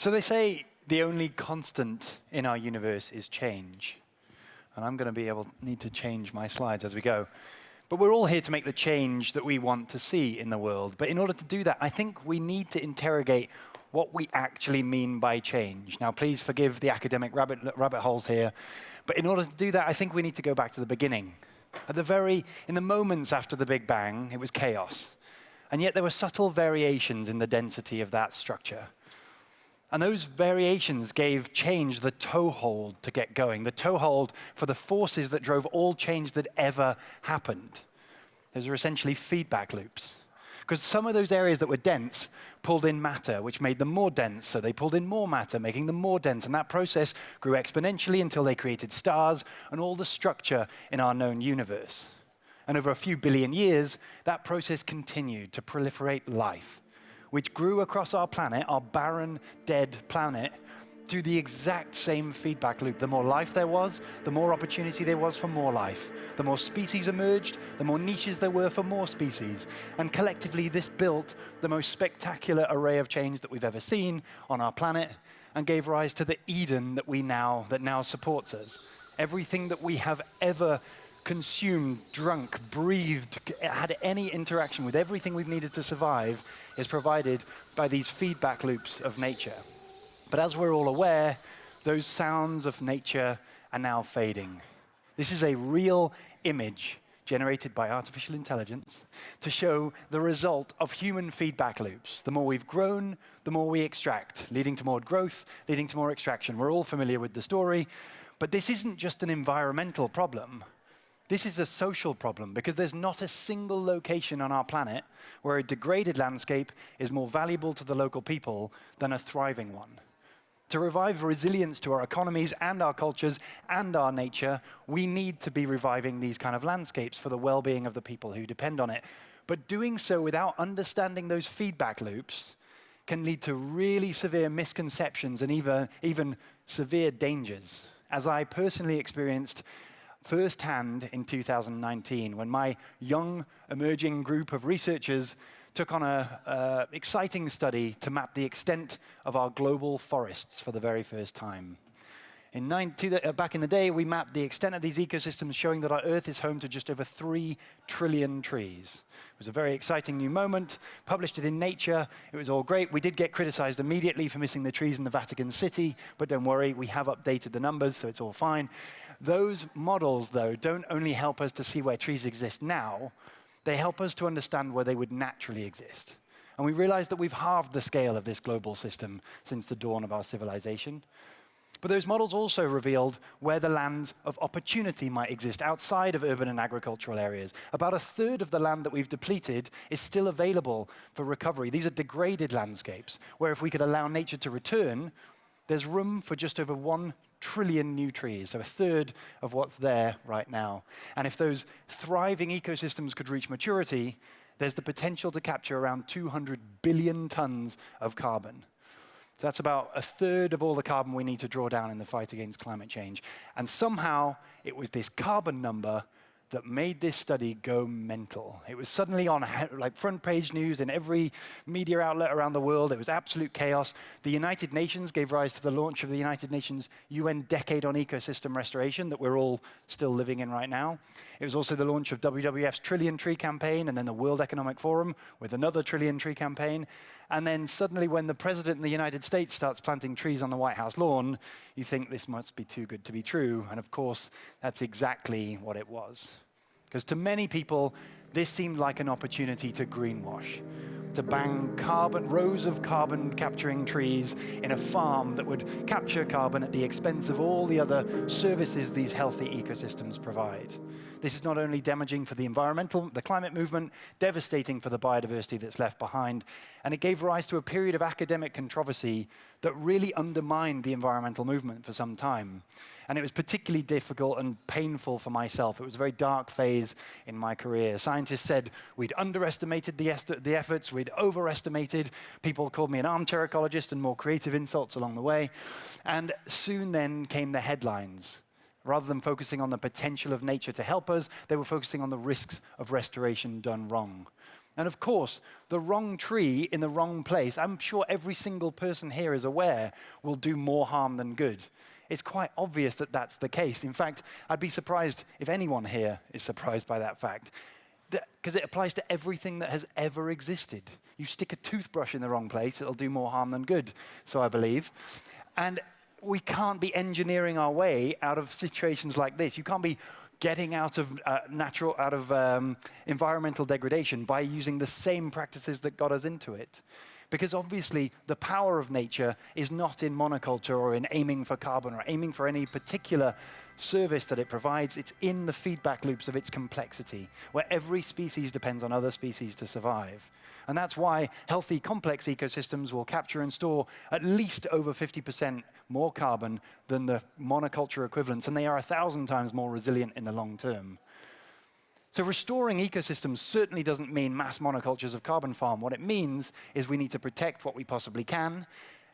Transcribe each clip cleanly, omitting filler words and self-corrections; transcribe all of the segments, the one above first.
So they say the only constant in our universe is change. And I'm going to need to change my slides as we go. But we're all here to make the change that we want to see in the world. But in order to do that, I think we need to interrogate what we actually mean by change. Now, please forgive the academic rabbit holes here. But in order to do that, I think we need to go back to the beginning. In the moments after the Big Bang, it was chaos. And yet there were subtle variations in the density of that structure. And those variations gave change the toehold to get going, the toehold for the forces that drove all change that ever happened. Those are essentially feedback loops. Because some of those areas that were dense pulled in matter, which made them more dense, so they pulled in more matter, making them more dense, and that process grew exponentially until they created stars and all the structure in our known universe. And over a few billion years, that process continued to proliferate life, which grew across our planet, our barren, dead planet, through the exact same feedback loop. The more life there was, the more opportunity there was for more life. The more species emerged, the more niches there were for more species. And collectively, this built the most spectacular array of change that we've ever seen on our planet and gave rise to the Eden that now supports us. Everything that we have ever consumed, drunk, breathed, had any interaction with everything we've needed to survive is provided by these feedback loops of nature. But as we're all aware, those sounds of nature are now fading. This is a real image generated by artificial intelligence to show the result of human feedback loops. The more we've grown, the more we extract, leading to more growth, leading to more extraction. We're all familiar with the story, but this isn't just an environmental problem. This is a social problem because there's not a single location on our planet where a degraded landscape is more valuable to the local people than a thriving one. To revive resilience to our economies and our cultures and our nature, we need to be reviving these kind of landscapes for the well-being of the people who depend on it. But doing so without understanding those feedback loops can lead to really severe misconceptions and even severe dangers, as I personally experienced firsthand in 2019 when my young emerging group of researchers took on an exciting study to map the extent of our global forests for the very first time. Back in the day, we mapped the extent of these ecosystems, showing that our Earth is home to just over 3 trillion trees. It was a very exciting new moment, published it in Nature. It was all great. We did get criticized immediately for missing the trees in the Vatican City, but don't worry, we have updated the numbers, so it's all fine. Those models, though, don't only help us to see where trees exist now, they help us to understand where they would naturally exist. And we realize that we've halved the scale of this global system since the dawn of our civilization. But those models also revealed where the lands of opportunity might exist outside of urban and agricultural areas. About a third of the land that we've depleted is still available for recovery. These are degraded landscapes, where if we could allow nature to return, there's room for just over 1 trillion new trees, so a third of what's there right now. And if those thriving ecosystems could reach maturity, there's the potential to capture around 200 billion tons of carbon. So that's about a third of all the carbon we need to draw down in the fight against climate change. And somehow, it was this carbon number that made this study go mental. It was suddenly on like front page news in every media outlet around the world. It was absolute chaos. The United Nations gave rise to the launch of the United Nations UN Decade on Ecosystem Restoration that we're all still living in right now. It was also the launch of WWF's Trillion Tree Campaign and then the World Economic Forum with another Trillion Tree Campaign. And then suddenly when the president in the United States starts planting trees on the White House lawn, you think this must be too good to be true. And of course, that's exactly what it was. Because to many people, this seemed like an opportunity to greenwash, to bang rows of carbon capturing trees in a farm that would capture carbon at the expense of all the other services these healthy ecosystems provide. This is not only damaging for the climate movement, devastating for the biodiversity that's left behind, and it gave rise to a period of academic controversy that really undermined the environmental movement for some time. And it was particularly difficult and painful for myself. It was a very dark phase in my career. Scientists said we'd underestimated the efforts, we'd overestimated. People called me an armchair ecologist and more creative insults along the way. And soon then came the headlines. Rather than focusing on the potential of nature to help us, they were focusing on the risks of restoration done wrong. And of course, the wrong tree in the wrong place, I'm sure every single person here is aware, will do more harm than good. It's quite obvious that that's the case. In fact, I'd be surprised if anyone here is surprised by that fact, because it applies to everything that has ever existed. You stick a toothbrush in the wrong place, it'll do more harm than good, so I believe. And we can't be engineering our way out of situations like this. You can't be getting out of environmental degradation by using the same practices that got us into it. Because obviously, the power of nature is not in monoculture or in aiming for carbon or aiming for any particular service that it provides. It's in the feedback loops of its complexity, where every species depends on other species to survive. And that's why healthy, complex ecosystems will capture and store at least over 50% more carbon than the monoculture equivalents, and they are 1,000 times more resilient in the long term. So restoring ecosystems certainly doesn't mean mass monocultures of carbon farm. What it means is we need to protect what we possibly can,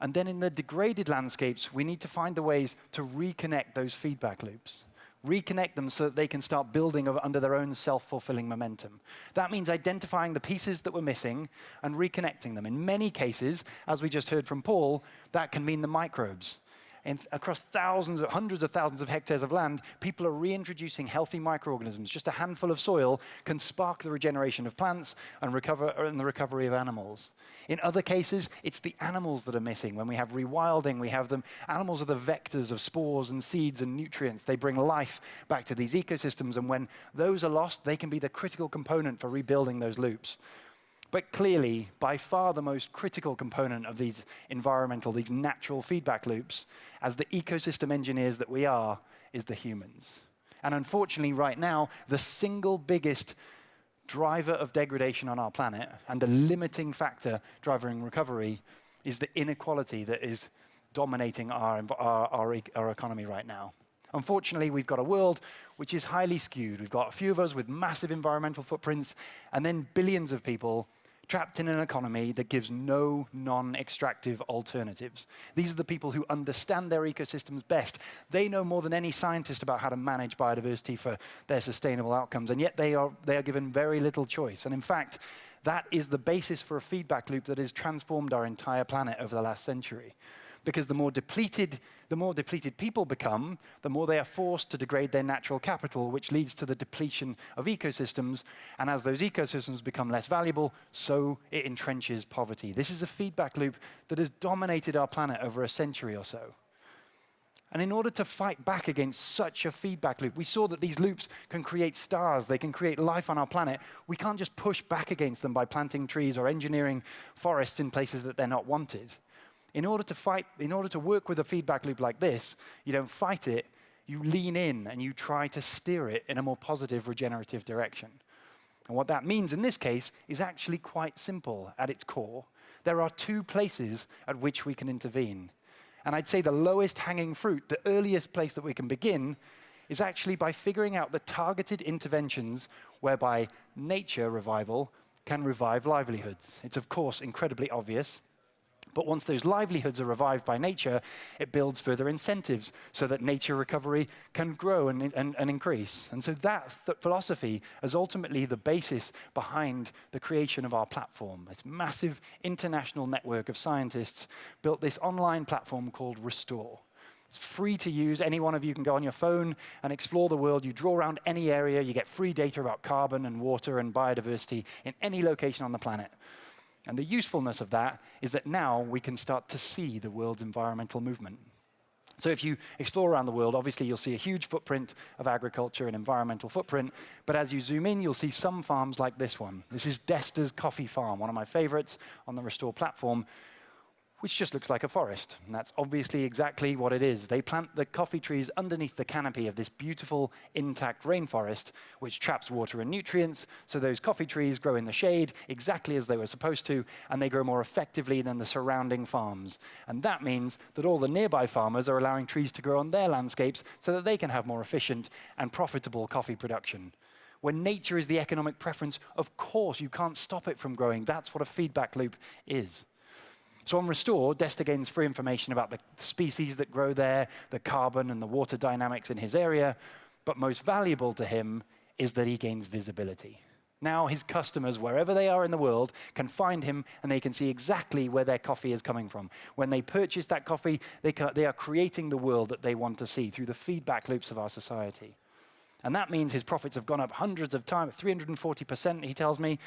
and then in the degraded landscapes, we need to find the ways to reconnect those feedback loops. Reconnect them so that they can start building under their own self-fulfilling momentum. That means identifying the pieces that we're missing and reconnecting them. In many cases, as we just heard from Paul, that can mean the microbes. Across hundreds of thousands of hectares of land, people are reintroducing healthy microorganisms. Just a handful of soil can spark the regeneration of plants and the recovery of animals. In other cases, it's the animals that are missing. When we have rewilding, we have them. Animals are the vectors of spores and seeds and nutrients. They bring life back to these ecosystems, and when those are lost, they can be the critical component for rebuilding those loops. But clearly, by far the most critical component of these natural feedback loops, as the ecosystem engineers that we are, is the humans. And unfortunately, right now, the single biggest driver of degradation on our planet and the limiting factor driving recovery is the inequality that is dominating our economy right now. Unfortunately, we've got a world which is highly skewed. We've got a few of us with massive environmental footprints, and then billions of people trapped in an economy that gives no non-extractive alternatives. These are the people who understand their ecosystems best. They know more than any scientist about how to manage biodiversity for their sustainable outcomes, and yet they are given very little choice. And in fact, that is the basis for a feedback loop that has transformed our entire planet over the last century. Because the more depleted people become, the more they are forced to degrade their natural capital, which leads to the depletion of ecosystems. And as those ecosystems become less valuable, so it entrenches poverty. This is a feedback loop that has dominated our planet over a century or so. And in order to fight back against such a feedback loop, we saw that these loops can create stars, they can create life on our planet. We can't just push back against them by planting trees or engineering forests in places that they're not wanted. In order to work with a feedback loop like this, you don't fight it, you lean in and you try to steer it in a more positive, regenerative direction. And what that means in this case is actually quite simple at its core. There are two places at which we can intervene. And I'd say the lowest hanging fruit, the earliest place that we can begin, is actually by figuring out the targeted interventions whereby nature revival can revive livelihoods. It's of course incredibly obvious. But once those livelihoods are revived by nature, it builds further incentives so that nature recovery can grow and increase. And so that philosophy is ultimately the basis behind the creation of our platform. This massive international network of scientists built this online platform called Restore. It's free to use. Any one of you can go on your phone and explore the world. You draw around any area. You get free data about carbon and water and biodiversity in any location on the planet. And the usefulness of that is that now we can start to see the world's environmental movement. So if you explore around the world, obviously you'll see a huge footprint of agriculture and environmental footprint, but as you zoom in, you'll see some farms like this one. This is Desta's Coffee Farm, one of my favorites on the Restore platform, which just looks like a forest. And that's obviously exactly what it is. They plant the coffee trees underneath the canopy of this beautiful, intact rainforest, which traps water and nutrients, so those coffee trees grow in the shade exactly as they were supposed to, and they grow more effectively than the surrounding farms. And that means that all the nearby farmers are allowing trees to grow on their landscapes so that they can have more efficient and profitable coffee production. When nature is the economic preference, of course you can't stop it from growing. That's what a feedback loop is. So on Restore, Desta gains free information about the species that grow there, the carbon and the water dynamics in his area, but most valuable to him is that he gains visibility. Now his customers, wherever they are in the world, can find him and they can see exactly where their coffee is coming from. When they purchase that coffee, they are creating the world that they want to see through the feedback loops of our society. And that means his profits have gone up hundreds of times, 340%, he tells me.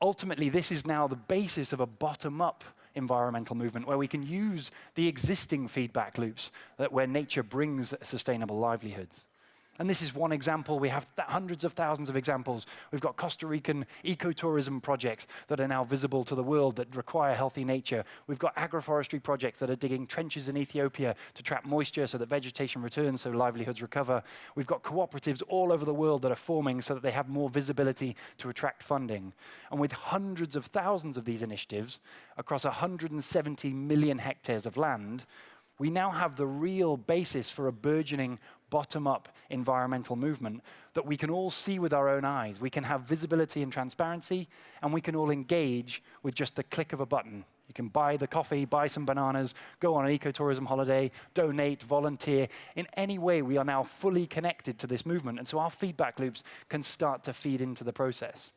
Ultimately, this is now the basis of a bottom-up environmental movement where we can use the existing feedback loops where nature brings sustainable livelihoods. And this is one example. We have hundreds of thousands of examples. We've got Costa Rican ecotourism projects that are now visible to the world that require healthy nature. We've got agroforestry projects that are digging trenches in Ethiopia to trap moisture so that vegetation returns, so livelihoods recover. We've got cooperatives all over the world that are forming so that they have more visibility to attract funding. And with hundreds of thousands of these initiatives across 170 million hectares of land, we now have the real basis for a burgeoning bottom-up environmental movement that we can all see with our own eyes. We can have visibility and transparency, and we can all engage with just the click of a button. You can buy the coffee, buy some bananas, go on an ecotourism holiday, donate, volunteer. In any way, we are now fully connected to this movement, and so our feedback loops can start to feed into the process.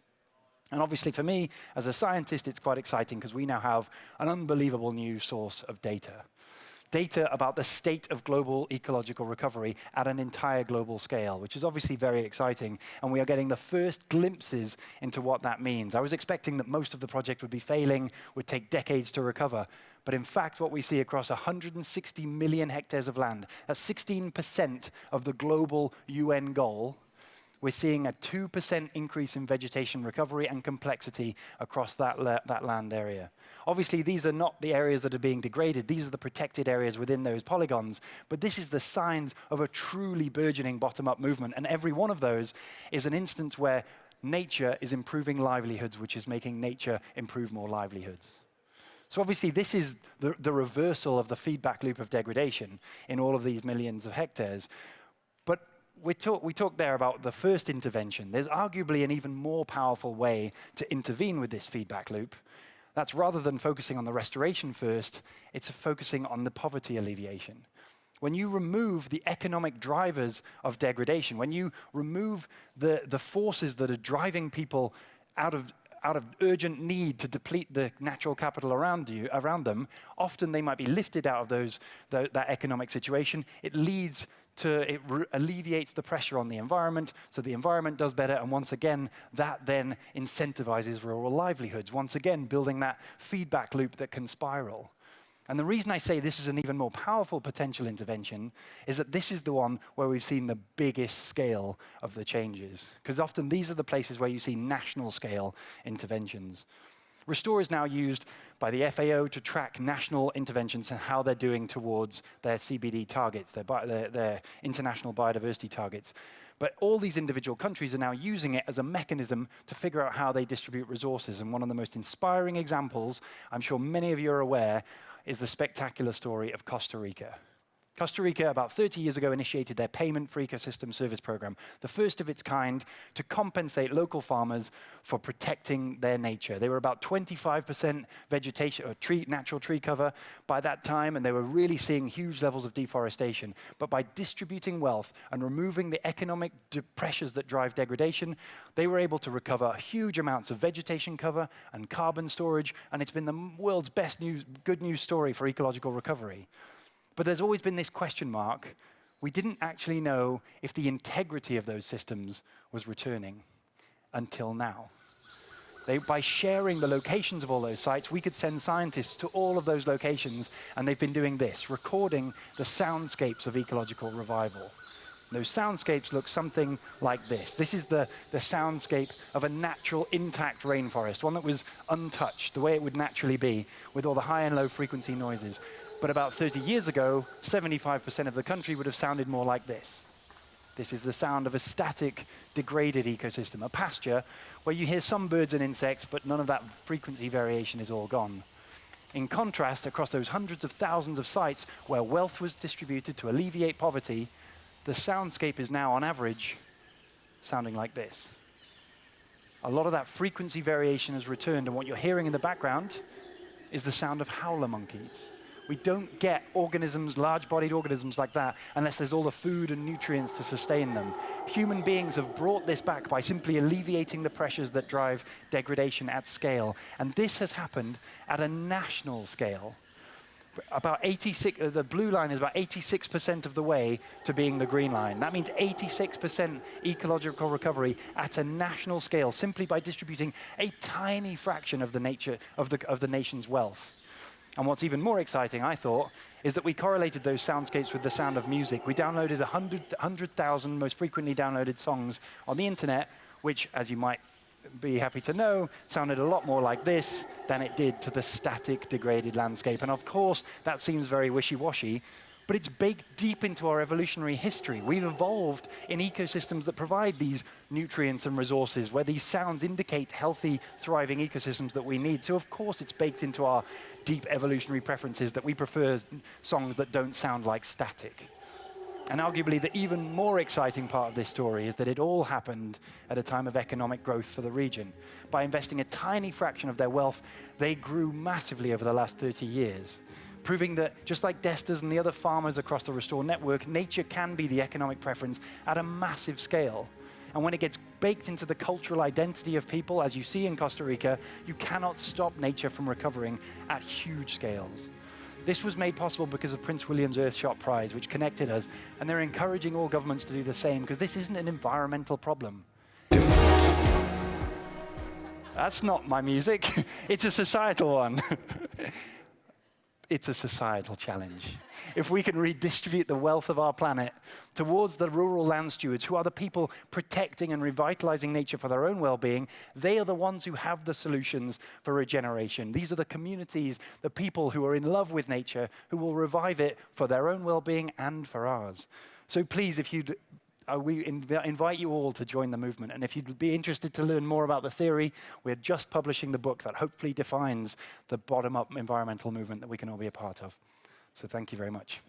And obviously for me, as a scientist, it's quite exciting because we now have an unbelievable new source of data. Data about the state of global ecological recovery at an entire global scale, which is obviously very exciting, and we are getting the first glimpses into what that means. I was expecting that most of the project would be failing, would take decades to recover, but in fact what we see across 160 million hectares of land, that's 16% of the global UN goal. We're seeing a 2% increase in vegetation recovery and complexity across that land area. Obviously, these are not the areas that are being degraded. These are the protected areas within those polygons. But this is the signs of a truly burgeoning bottom-up movement. And every one of those is an instance where nature is improving livelihoods, which is making nature improve more livelihoods. So obviously, this is the reversal of the feedback loop of degradation in all of these millions of hectares. But we talked there about the first intervention. There's arguably an even more powerful way to intervene with this feedback loop. That's rather than focusing on the restoration first, it's focusing on the poverty alleviation. When you remove the economic drivers of degradation, when you remove the forces that are driving people out of urgent need to deplete the natural capital around them, often they might be lifted out of that economic situation. It alleviates the pressure on the environment, so the environment does better, and once again, that then incentivizes rural livelihoods, once again building that feedback loop that can spiral. And the reason I say this is an even more powerful potential intervention is that this is the one where we've seen the biggest scale of the changes, because often these are the places where you see national scale interventions. Restore is now used by the FAO to track national interventions and how they're doing towards their CBD targets, their international biodiversity targets. But all these individual countries are now using it as a mechanism to figure out how they distribute resources. And one of the most inspiring examples, I'm sure many of you are aware, is the spectacular story of Costa Rica. Costa Rica, about 30 years ago, initiated their Payment for Ecosystem Service program, the first of its kind to compensate local farmers for protecting their nature. They were about 25% vegetation or natural tree cover by that time, and they were really seeing huge levels of deforestation. But by distributing wealth and removing the economic pressures that drive degradation, they were able to recover huge amounts of vegetation cover and carbon storage, and it's been the world's best good news story for ecological recovery. But there's always been this question mark. We didn't actually know if the integrity of those systems was returning until now. By sharing the locations of all those sites, we could send scientists to all of those locations, and they've been doing this, recording the soundscapes of ecological revival. Those soundscapes look something like this. This is the soundscape of a natural, intact rainforest, one that was untouched, the way it would naturally be, with all the high and low frequency noises. But about 30 years ago, 75% of the country would have sounded more like this. This is the sound of a static, degraded ecosystem, a pasture where you hear some birds and insects, but none of that frequency variation is all gone. In contrast, across those hundreds of thousands of sites where wealth was distributed to alleviate poverty, the soundscape is now, on average, sounding like this. A lot of that frequency variation has returned, and what you're hearing in the background is the sound of howler monkeys, We don't get organisms, large-bodied organisms like that, unless there's all the food and nutrients to sustain them. Human beings have brought this back by simply alleviating the pressures that drive degradation at scale. And this has happened at a national scale. About 86, the blue line is about 86% of the way to being the green line. That means 86% ecological recovery at a national scale, simply by distributing a tiny fraction of the nation's wealth. And what's even more exciting, I thought, is that we correlated those soundscapes with the sound of music. We downloaded 100,000 most frequently downloaded songs on the internet, which, as you might be happy to know, sounded a lot more like this than it did to the static, degraded landscape. And of course, that seems very wishy-washy, but it's baked deep into our evolutionary history. We've evolved in ecosystems that provide these nutrients and resources, where these sounds indicate healthy, thriving ecosystems that we need. So of course, it's baked into our deep evolutionary preferences that we prefer songs that don't sound like static. And arguably, the even more exciting part of this story is that it all happened at a time of economic growth for the region. By investing a tiny fraction of their wealth, they grew massively over the last 30 years, proving that just like Destas and the other farmers across the Restore network, nature can be the economic preference at a massive scale. And when it gets baked into the cultural identity of people, as you see in Costa Rica, you cannot stop nature from recovering at huge scales. This was made possible because of Prince William's Earthshot Prize, which connected us, and they're encouraging all governments to do the same, because this isn't an environmental problem. That's not my music. It's a societal one. It's a societal challenge. If we can redistribute the wealth of our planet towards the rural land stewards, who are the people protecting and revitalizing nature for their own well-being, they are the ones who have the solutions for regeneration. These are the communities, the people who are in love with nature, who will revive it for their own well-being and for ours. So please, if you'd we invite you all to join the movement. And if you'd be interested to learn more about the theory, we're just publishing the book that hopefully defines the bottom-up environmental movement that we can all be a part of. So thank you very much.